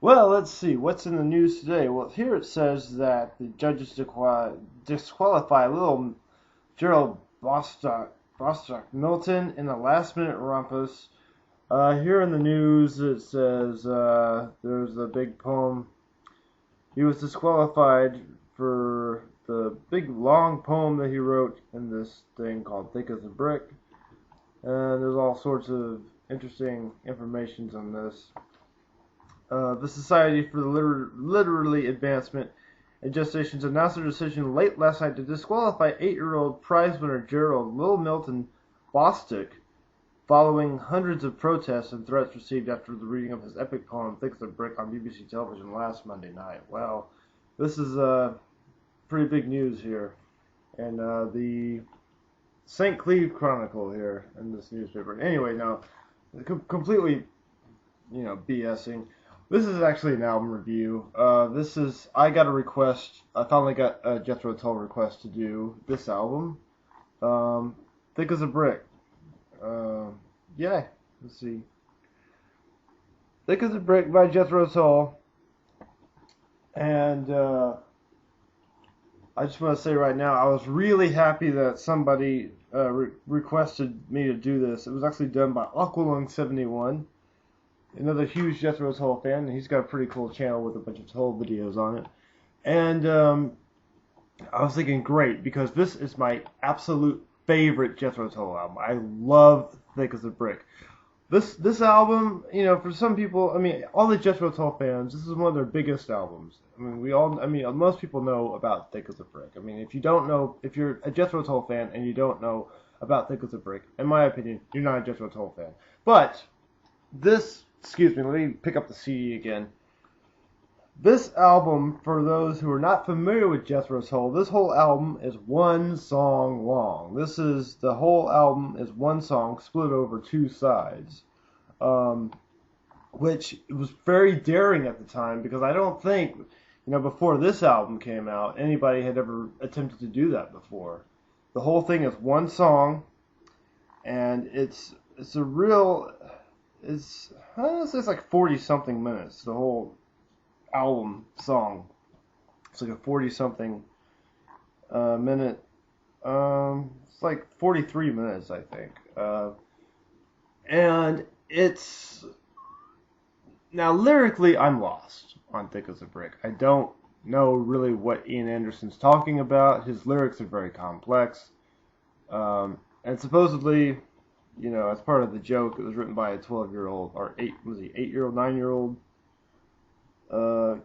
Well, let's see. What's in the news today? Well, here it says that the judges disqualify little Gerald Bostock Milton in a last-minute rumpus. Here in the news, it says there's a big poem. He was disqualified for the big long poem that he wrote in this thing called Thick as a Brick. And there's all sorts of interesting information on this. The Society for the Literary Advancement in Gestations announced their decision late last night to disqualify 8-year-old prize winner Gerald Lil Milton Bostick following hundreds of protests and threats received after the reading of his epic poem Thick as a Brick on BBC television last Monday night. Well, this is pretty big news here. And the St. Cleve Chronicle here in this newspaper. Anyway, no, completely, BSing. This is actually an album review. I got a request. I finally got a Jethro Tull request to do this album. Thick as a Brick. Yeah, let's see. Thick as a Brick by Jethro Tull. And I just want to say right now, I was really happy that somebody requested me to do this. It was actually done by Aqualung71. Another huge Jethro Tull fan, and he's got a pretty cool channel with a bunch of Tull videos on it. And I was thinking, great, because this is my absolute favorite Jethro Tull album. I love Thick as a Brick. This album, for some people, all the Jethro Tull fans, this is one of their biggest albums. Most people know about Thick as a Brick. If you're a Jethro Tull fan and you don't know about Thick as a Brick, in my opinion, you're not a Jethro Tull fan. But let me pick up the CD again. This album, for those who are not familiar with Jethro Tull, this whole album is one song long. The whole album is one song split over two sides, which was very daring at the time because I don't think, before this album came out, anybody had ever attempted to do that before. The whole thing is one song, and it's like 40 something minutes. The whole album song. It's like a 40 something minute. It's like 43 minutes, I think. And it's now lyrically, I'm lost on Thick as a Brick. I don't know really what Ian Anderson's talking about. His lyrics are very complex, and supposedly, as part of the joke, it was written by a 12-year-old or 8-year-old, 9-year-old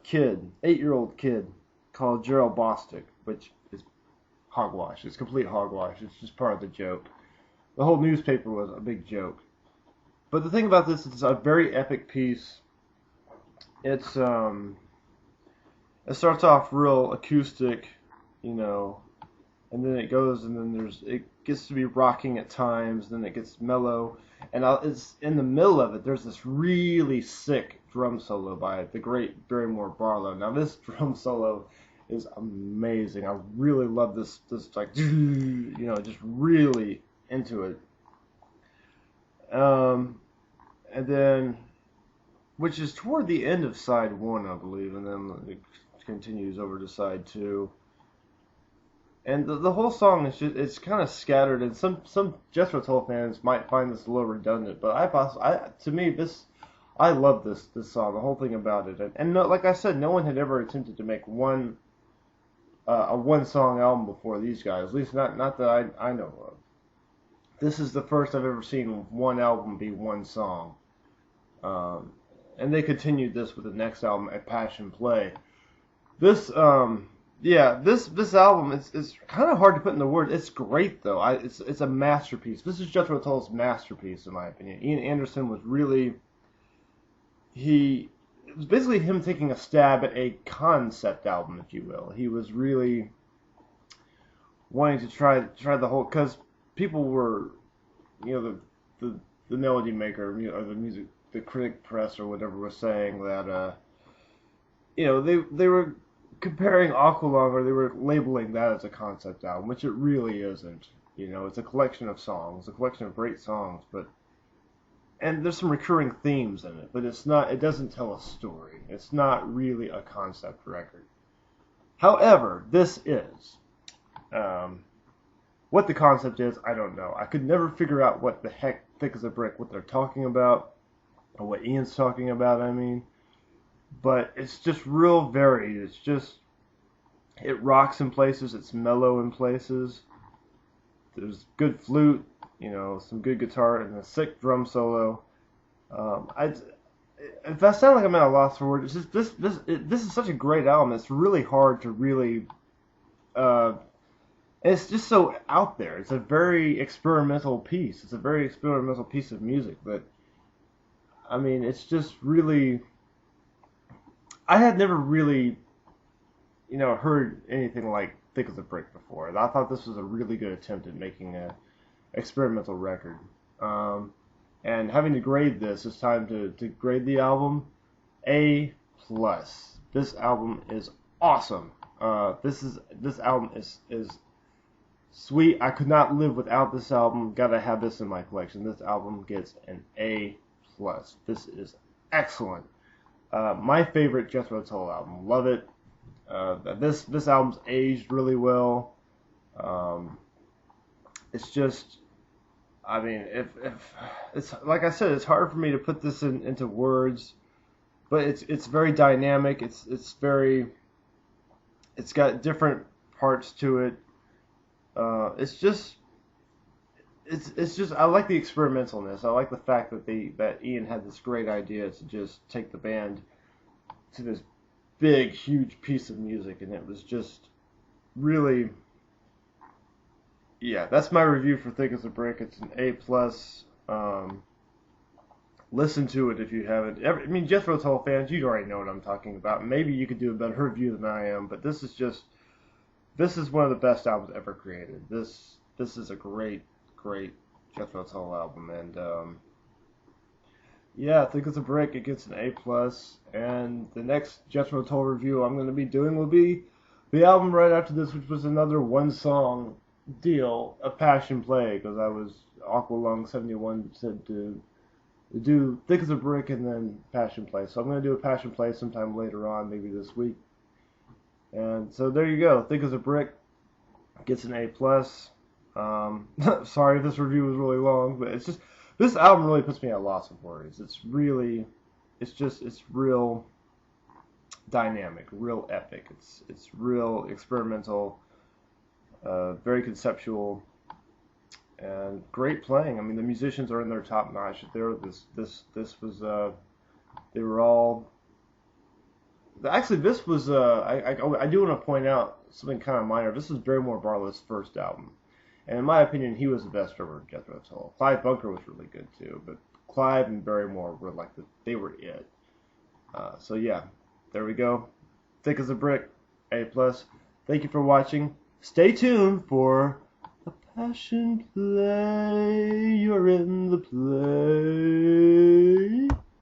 kid, 8-year-old kid called Gerald Bostick, which is hogwash. It's complete hogwash. It's just part of the joke. The whole newspaper was a big joke. But the thing about this is it's a very epic piece. It starts off real acoustic, and then it goes, and then it gets to be rocking at times, then it gets mellow, and it's in the middle of it. There's this really sick drum solo by the great Barrymore Barlow. Now this drum solo is amazing. I really love this like just really into it. And then, which is toward the end of side one, I believe, and then it continues over to side two. And the whole song is it's kind of scattered, and some Jethro Tull fans might find this a little redundant, but I love this song, the whole thing about it, and no, like I said, no one had ever attempted to make a one song album before these guys, at least not that I know of. This is the first I've ever seen one album be one song, and they continued this with the next album, A Passion Play. This this album is kind of hard to put into words. It's great though. It's a masterpiece. This is Jethro Tull's masterpiece in my opinion. Ian Anderson was really it was basically him taking a stab at a concept album, if you will. He was really wanting to try the whole, because people were, the melody maker or the critic press or whatever was saying that they were comparing Aqualung, or they were labeling that as a concept album, which it really isn't. It's a collection of songs, a collection of great songs, but and there's some recurring themes in it, but it doesn't tell a story. It's not really a concept record. However, this is. What the concept is, I don't know. I could never figure out what the heck Thick as a Brick, what they're talking about, or what Ian's talking about, I mean. But it's just real varied. It rocks in places, it's mellow in places. There's good flute, some good guitar, and a sick drum solo. If I sound like I'm at a loss for words, it's just this is such a great album. It's really hard to really. It's just so out there. It's a very experimental piece. It's a very experimental piece of music, but I mean, it's just really. I had never really, heard anything like Thick as a Brick before. I thought this was a really good attempt at making an experimental record. And having to grade this, it's time to grade the album A+. This album is awesome. This album is sweet. I could not live without this album. Gotta have this in my collection. This album gets an A+. This is excellent. My favorite Jethro Tull album. Love it. This album's aged really well. It's just, I mean, if it's like I said, it's hard for me to put this into words, but it's very dynamic. It's got different parts to it. It's just I like the experimentalness. I like the fact that Ian had this great idea to just take the band to this big, huge piece of music, and it was just really, yeah. That's my review for Thick as a Brick. It's an A+. Listen to it if you haven't. I mean, Jethro Tull fans, you already know what I'm talking about. Maybe you could do a better review than I am, but this is one of the best albums ever created. This is a great Jethro Tull album, and yeah, Thick as a Brick, it gets an A+, and the next Jethro Tull review I'm going to be doing will be the album right after this, which was another one-song deal, A Passion Play, because Aqualung 71 said to do Thick as a Brick and then Passion Play, so I'm going to do a Passion Play sometime later on, maybe this week. And so there you go, Thick as a Brick gets an A+. Sorry if this review was really long, but it's just, this album really puts me at a loss of words. It's real dynamic, real epic. It's real experimental, very conceptual, and great playing. I mean, the musicians are in their top notch. They were all. Actually, this was. I do want to point out something kind of minor. This is Barrymore Barlow's first album. And in my opinion, he was the best drummer of Jethro Tull. Clive Bunker was really good too, but Clive and Barrymore were they were it. So yeah, there we go. Thick as a Brick, A+. Thank you for watching. Stay tuned for the Passion Play. You're in the play.